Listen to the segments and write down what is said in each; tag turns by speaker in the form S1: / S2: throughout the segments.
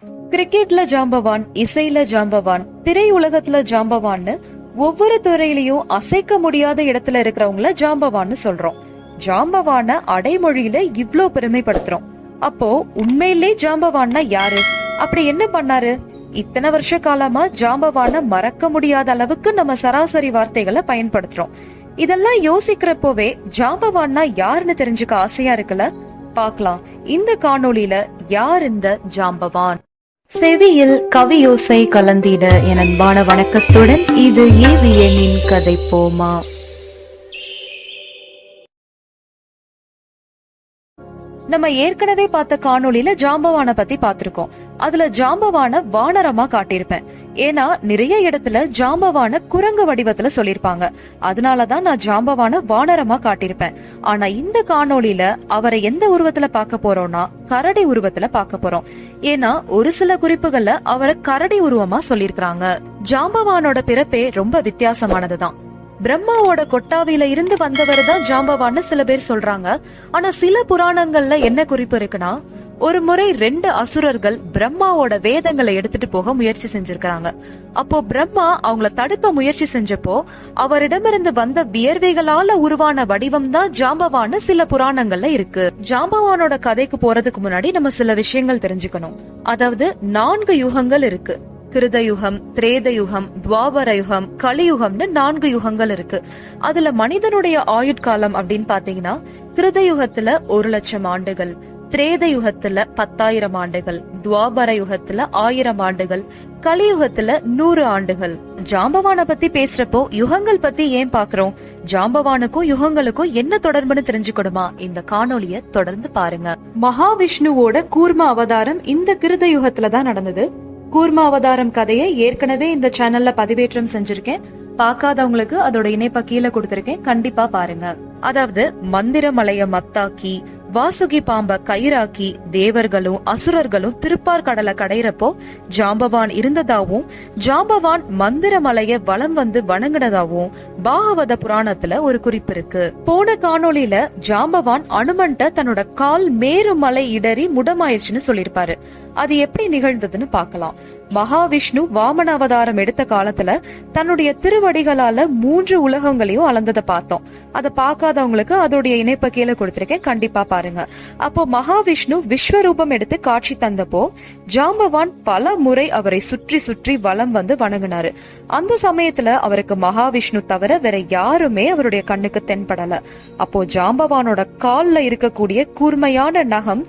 S1: கிரிக்கெட்ல ஜாம்பவான், இசையில ஜாம்பவான், திரையுலகத்துல ஜாம்பவான்னு ஒவ்வொரு துறையிலயும் அசைக்க முடியாத இடத்துல இருக்கிறவங்கள ஜாம்பவான்னு சொல்றோம். ஜாம்பவான அடைமொழியில இவ்ளோ பெருமைப்படுத்துறோம். அப்போ உண்மையிலே ஜாம்பவான்னா யாரு? அப்படி என்ன பண்ணாரு? இத்தனை வருஷ காலமா ஜாம்பவான மறக்க முடியாத அளவுக்கு நம்ம சராசரி வார்த்தைகளை பயன்படுத்துறோம். இதெல்லாம் யோசிக்கிறப்போவே ஜாம்பவான்னா யாருன்னு தெரிஞ்சுக்க ஆசையா இருக்குல்ல? பாக்கலாம் இந்த காணொளியில யார் இந்த ஜாம்பவான். செவியில் கவியோசை கலந்திட என் அன்பான வணக்கத்துடன் இது ஏவியனின் கதை போமா. நம்ம ஏற்கனவே பார்த்த காணொளியில ஜாம்பவான பத்தி பாத்திருக்கோம். அதுல ஜாம்பவான வானரமா காட்டியிருப்பேன். ஏன்னா நிறைய இடத்துல ஜாம்பவான குரங்கு வடிவத்துல சொல்லிருப்பாங்க. அதனாலதான் நான் ஜாம்பவான வானரமா காட்டியிருப்பேன். ஆனா இந்த காணொளியில அவரை எந்த உருவத்துல பார்க்க போறோம்னா கரடி உருவத்துல பார்க்க போறோம். ஏன்னா ஒரு சில குறிப்புகள்ல அவரை கரடி உருவமா சொல்லிருக்காங்க. ஜாம்பவானோட பிறப்பே ரொம்ப வித்தியாசமானதுதான். பிரம்மாவோட கொட்டாவில இருந்து வந்தவர் தான் ஜாம்பவான்னு சில பேர் சொல்றாங்க. ஆனா சில புராணங்கள்ல என்ன குறிப்பு இருக்குன்னா, ஒரு முறை 2 அசுரர்கள் பிரம்மாவோட வேதங்களை எடுத்துட்டு போக முயற்சி செஞ்சிருக்காங்க. அப்போ பிரம்மா அவங்கள தடுக்க முயற்சி செஞ்சப்போ அவரிடமிருந்து வந்த வியர்வைகளால உருவான வடிவம் தான் ஜாம்பவான்னு சில புராணங்கள்ல இருக்கு. ஜாம்பவானோட கதைக்கு போறதுக்கு முன்னாடி நம்ம சில விஷயங்கள் தெரிஞ்சுக்கணும். அதாவது 4 யுகங்கள் இருக்கு. கிருதயுகம், திரேதயுகம், துவாபர யுகம், கலியுகம்னு 4 யுகங்கள் இருக்கு. அதுல மனிதனுடைய ஆயுட்காலம் அப்படின்னு பாத்தீங்கன்னா கிருதயுகத்துல 1,00,000 ஆண்டுகள், திரேத யுகத்துல 10,000 ஆண்டுகள், துவாபர யுகத்துல 1000 ஆண்டுகள், கலியுகத்துல 100 ஆண்டுகள். ஜாம்பவான பத்தி பேசுறப்போ யுகங்கள் பத்தி ஏன் பாக்குறோம்? ஜாம்பவானுக்கும் யுகங்களுக்கும் என்ன தொடர்புன்னு தெரிஞ்சுக்கணுமா? இந்த காணொலிய தொடர்ந்து பாருங்க. மகாவிஷ்ணுவோட கூர்ம அவதாரம் இந்த கிருத யுகத்துலதான் நடந்தது. கூர்ம அவதாரம் கதையை ஏற்கனவே இந்த சேனல்ல பதிவேற்றம் செஞ்சிருக்கேன். பார்க்காதவங்களுக்கு அதோட இணைப்ப கீழே கொடுத்திருக்கேன், கண்டிப்பா பாருங்க. அதாவது மந்திரமலைய மத்தாக்கி வாசுகி பாம்ப கயிறாக்கி தேவர்களும் அசுரர்களும் திருப்பார் கடலை கடையிறப்போ ஜாம்பவான் இருந்ததாவும் ஜாம்பவான் மந்திரமலைய வலம் வந்து வணங்கினதாவும் பாகவத புராணத்துல ஒரு குறிப்பு இருக்கு. போன காணொளியில ஜாம்பவான் அனுமன்ட்ட தன்னோட கால் மேருமலை இடறி முடமாயிருச்சுன்னு சொல்லிருப்பாரு. அது எப்படி நிகழ்ந்ததுன்னு பாக்கலாம். மகாவிஷ்ணு வாமன அவதாரம் எடுத்த காலத்துல தன்னுடைய திருவடிகளால 3 உலகங்களையும் அளந்ததை பார்த்தோம். அதை பார்க்காதவங்களுக்கு அதோடைய இணைப்ப கீழே கொடுத்திருக்கேன், கண்டிப்பா பாருங்க. அப்போ மகாவிஷ்ணு விஸ்வரூபம் எடுத்து காட்சி தந்தப்போ ஜாம்பவான் பல முறை அவரை சுற்றி சுற்றி வலம் வந்து வணங்கினாரு. அந்த சமயத்துல அவருக்கு மகாவிஷ்ணு தவிர வேற யாருமே அவருடைய கண்ணுக்கு தென்படல. அப்போ ஜாம்பவானோட கால்ல இருக்கக்கூடிய கூர்மையான நகம்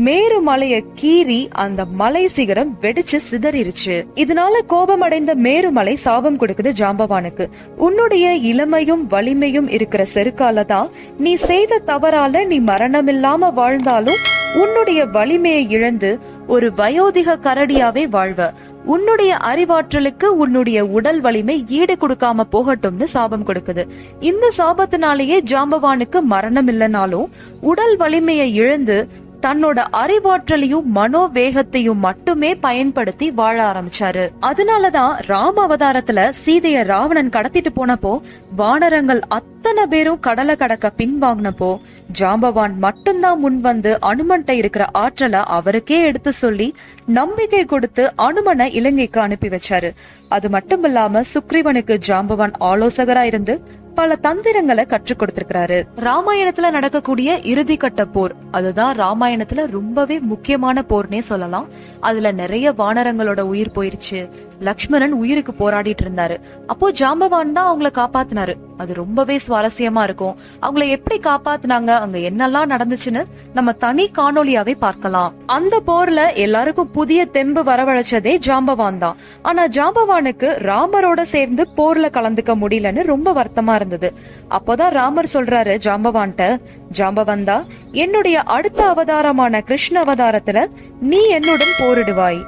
S1: மேருமலைய கீறி அந்த மலை சிகரம் வெடிச்சு சிதறிருச்சு. இதனால கோபமடைந்த மேருமலை சாபம் கொடுக்குது ஜாம்பவானுக்கு. உன்னுடைய இளமையும் வலிமையும் இருக்கிற செருக்கால தான் நீ செய்த தவறால நீ மரணமில்லாம வாழ்ந்தாலும் உன்னுடைய வலிமையை இழந்து ஒரு வயோதிக கரடியாவே வாழ்வ. உன்னுடைய அறிவாற்றலுக்கு உன்னுடைய உடல் வலிமை ஈடு கொடுக்காம போகட்டும்னு சாபம் கொடுக்குது. இந்த சாபத்தினாலேயே ஜாம்பவானுக்கு மரணம் இல்லைனாலும் உடல் வலிமையை இழந்து தன்னோட அறிவாற்றலையும் மனோவேகத்தையும் மட்டுமே பயன்படுத்தி வாழ ஆரம்பிச்சாரு. அதனாலதான் ராம அவதாரத்துல சீதைய ராவணன் கடத்திட்டு போனப்போ வானரங்கள் அத்தனை பேரும் கடலை கடக்க பின்வாங்கினப்போ ஜாம்பவான் மட்டும்தான் முன் வந்து அனுமன்ட்ட இருக்கிற ஆற்றலை அவருக்கே எடுத்து சொல்லி நம்பிக்கை கொடுத்து அனுமனை இலங்கைக்கு அனுப்பி வச்சாரு. அது மட்டும் இல்லாம சுக்ரீவனுக்கு ஜாம்பவான் ஆலோசகரா இருந்து பல தந்திரங்களை கற்றுக் கொடுத்திருக்கிறாரு. ராமாயணத்துல நடக்கக்கூடிய இறுதி கட்ட போர், அதுதான் ராமாயணத்துல ரொம்பவே முக்கியமான போர்னே சொல்லலாம். அதுல நிறைய வானரங்களோட உயிர் போயிருச்சு. லக்ஷ்மணன் உயிருக்கு போராடிட்டு இருந்தாரு. அப்போ ஜாம்பவான் தான் அவங்கள காப்பாத்தினாரு. அது ரொம்பவே சுவாரஸ்யமா இருக்கும். அவங்கள எப்படி காப்பாத்தினாங்க, அங்க என்னெல்லாம் நடந்துச்சுன்னு நம்ம தனி காணொலியாவே பார்க்கலாம். அந்த போர்ல எல்லாருக்கும் புதிய தெம்பு வரவழைச்சதே ஜாம்பவான் தான். ஆனா ஜாம்பவானுக்கு ராமரோட சேர்ந்து போர்ல கலந்துக்க முடியலன்னு ரொம்ப வருத்தமா இருந்தது. அப்போதான் ராமர் சொல்றாரு ஜாம்பவான்ட்ட, ஜாம்பவந்தா, என்னுடைய அடுத்த அவதாரமான கிருஷ்ண அவதாரத்துல நீ என்னுடன் போரிடுவாய்.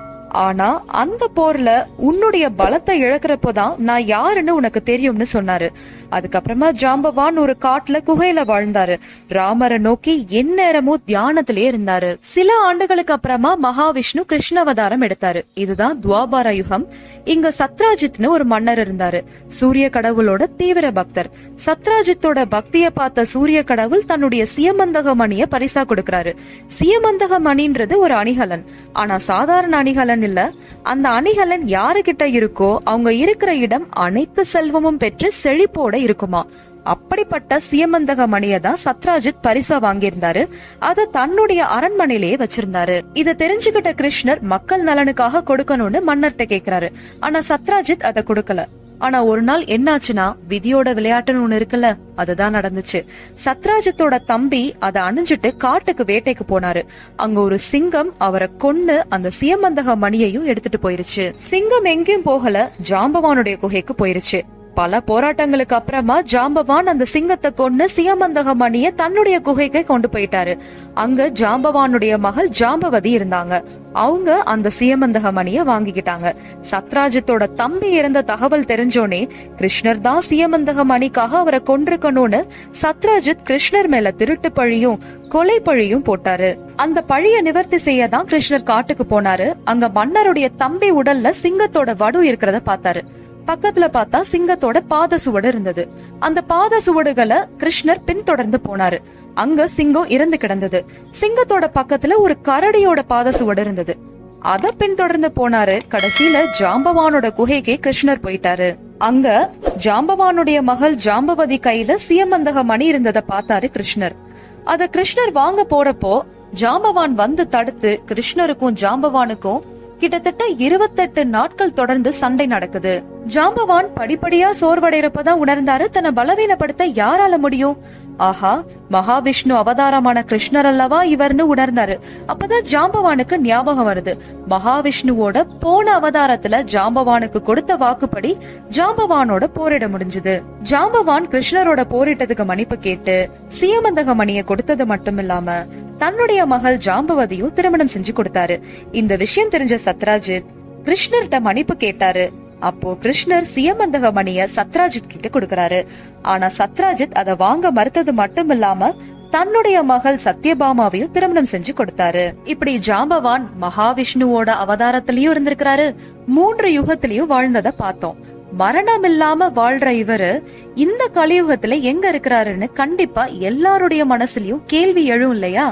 S1: ஆனா அந்த போர்ல உன்னுடைய பலத்தை இழக்கிறப்போதான் நான் யாருன்னு உனக்கு தெரியும்னு சொன்னாரு. அதுக்கப்புறமா ஜாம்பவான் ஒரு காட்டுல குகையில வாழ்ந்தாரு. ராமரை நோக்கி எந்நேரமும் தியானத்திலே இருந்தாரு. சில ஆண்டுகளுக்கு அப்புறமா மகாவிஷ்ணு கிருஷ்ணாவதாரம் எடுத்தாரு. இதுதான் துவாபார யுகம். இங்க சத்ராஜித்னு ஒரு மன்னர் இருந்தாரு. சூரிய கடவுளோட தீவிர பக்தர். சத்ராஜித்தோட பக்திய பார்த்த சூரிய கடவுள் தன்னுடைய சியமந்தக மணிய பரிசா கொடுக்கறாரு. சியமந்தக மணின்றது ஒரு அணிகலன். ஆனா சாதாரண அணிகலன் இல்ல. அந்த அணிகலன் யாருகிட்ட இருக்கோ அவங்க இருக்கிற இடம் அனைத்து செல்வமும் பெற்று செழிப்போட இருக்குமா. அப்படிப்பட்ட சியமந்தக மணியை தான் சத்ராஜித் பரிசா வாங்கியிருந்தாரு. அத தன்னுடைய அரண்மனையிலேயே வச்சிருந்தாரு. இத தெரிஞ்சுக்கிட்ட கிருஷ்ணர் மக்கள் நலனுக்காக கொடுக்கணும்னு மன்னர்கிட்ட கேக்குறாரு. ஆனா சத்ராஜித் அத கொடுக்கல. ஆனா ஒரு நாள் என்னாச்சுன்னா, விதியோட விளையாட்டுன்னு ஒண்ணு இருக்குல்ல, அதுதான் நடந்துச்சு. சத்ராஜித்தோட தம்பி அதை அணிஞ்சிட்டு காட்டுக்கு வேட்டைக்கு போனாரு. அங்க ஒரு சிங்கம் அவரை கொன்னு அந்த சியமந்தக மணியையும் எடுத்துட்டு போயிருச்சு. சிங்கம் எங்கேயும் போகல, ஜாம்பவானுடைய குகைக்கு போயிருச்சு. பல போராட்டங்களுக்கு அப்புறமா ஜாம்பவான் அந்த சிங்கத்தை கொன்னு சியமந்தக மணிய தன்னுடைய குகைக்கு கொண்டு போயிட்டாரு. அங்க ஜாம்பவானுடைய மகள் ஜாம்பவதி இருந்தாங்க. அவங்க அந்த சியமந்தக மணிய வாங்கிக்கிட்டாங்க. சத்ராஜித்தோட தம்பி இறந்த தகவல் தெரிஞ்சோனே கிருஷ்ணர் தான் சியமந்தக மணிக்காக அவரை கொன்றிருக்கணும்னு சத்ராஜித் கிருஷ்ணர் மேல திருட்டு பழியும் கொலை பழியும் போட்டாரு. அந்த பழிய நிவர்த்தி செய்யதான் கிருஷ்ணர் காட்டுக்கு போனாரு. அங்க மன்னருடைய தம்பி உடல்ல சிங்கத்தோட வடு இருக்கிறத பார்த்தாரு. பக்கத்துல பார்த்தா சிங்கத்தோட பாத சுவடு இருந்தது. அந்த பாத சுவடுகளை கிருஷ்ணர் பின்தொடர்ந்து போனாரு. அங்க சிங்கம் இறந்து கிடந்தது. சிங்கத்தோட பக்கத்துல ஒரு கரடியோட பாத சுவடு இருந்தது. அத பின்தொடர்ந்து போனாரு. கடைசியில ஜாம்பவானோட குகைக்கே கிருஷ்ணர் போயிட்டாரு. அங்க ஜாம்பவானுடைய மகள் ஜாம்பவதி கையில சியமந்தக மணி இருந்தத பார்த்தாரு கிருஷ்ணர். அத கிருஷ்ணர் வாங்க போறப்போ ஜாம்பவான் வந்து தடுத்து கிருஷ்ணருக்கும் ஜாம்பவானுக்கும் கிட்டத்தட்ட 28 நாட்கள் தொடர்ந்து சண்டை நடக்குது. ஜாம்பவான் படிப்படியா சோர்வடைறப்பதான் உணர்ந்தாரு, தன்னை பலவீனப்படுத்த யாரால முடியும். ஆஹா, மகாவிஷ்ணு அவதாரமான கிருஷ்ணர் அல்லவா இவர்னு உணர்ந்தாரு. அப்பதான் ஜாம்பவானுக்கு ஞாபகம் வருது, மகாவிஷ்ணுவோட போன அவதாரத்துல ஜாம்பவானுக்கு கொடுத்த வாக்குப்படி ஜாம்பவானோட போரிட முடிஞ்சது. ஜாம்பவான் கிருஷ்ணரோட போரிட்டதுக்கு மன்னிப்பு கேட்டு சியமந்தக மணியை கொடுத்தது மட்டும் இல்லாம தன்னுடைய மகள் ஜாம்பவதியும் திருமணம் செஞ்சு கொடுத்தாரு. இந்த விஷயம் தெரிஞ்ச சத்ராஜித் கிருஷ்ணர்கிட்ட மன்னிப்பு கேட்டாரு. அப்போ கிருஷ்ணர் சியமந்தக மணிய சத்ராஜித் கிட்ட கொடுக்கறாரு. ஆனா சத்ராஜித் அதை வாங்க மறுத்தது மட்டும் இல்லாம தன்னுடைய மகள் சத்யபாமாவையும் திருமணம் செஞ்சு கொடுத்தாரு. இப்படி ஜாம்பவான் மகாவிஷ்ணுவோட அவதாரத்திலயும் இருந்திருக்கிறாரு, 3 யுகத்திலயும் வாழ்ந்தத பார்த்தோம். மரணம் இல்லாம வாழ்ற இவரு இந்த கலியுகத்துல எங்க இருக்கிறாருன்னு கண்டிப்பா எல்லாருடைய மனசுலயும் கேள்வி எழும் இல்லையா?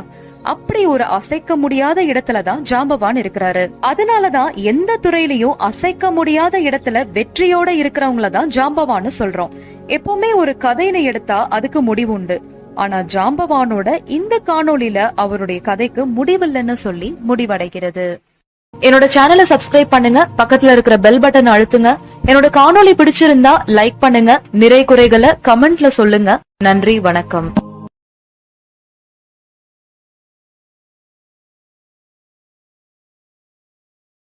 S1: அப்படி ஒரு அசைக்க முடியாத இடத்துலதான் ஜாம்பவான் இருக்கிறாரு. அதனாலதான் எந்த துறையிலயும் அசைக்க முடியாத இடத்துல வெற்றியோட இருக்கிறவங்களதான் ஜாம்பவான்னு சொல்றோம். எப்பவுமே ஒரு கதையினை எடுத்தா அதுக்கு முடிவு உண்டு. ஆனா ஜாம்பவானோட இந்த காணொளியில அவருடைய கதைக்கு முடிவில்லைன்னு சொல்லி முடிவடைகிறது. என்னோட சேனலை சப்ஸ்கிரைப் பண்ணுங்க, பக்கத்துல இருக்கிற பெல் பட்டன் அழுத்துங்க. என்னோட காணொளி பிடிச்சிருந்தா லைக் பண்ணுங்க, நிறை குறைகளை கமெண்ட்ல சொல்லுங்க. நன்றி, வணக்கம்.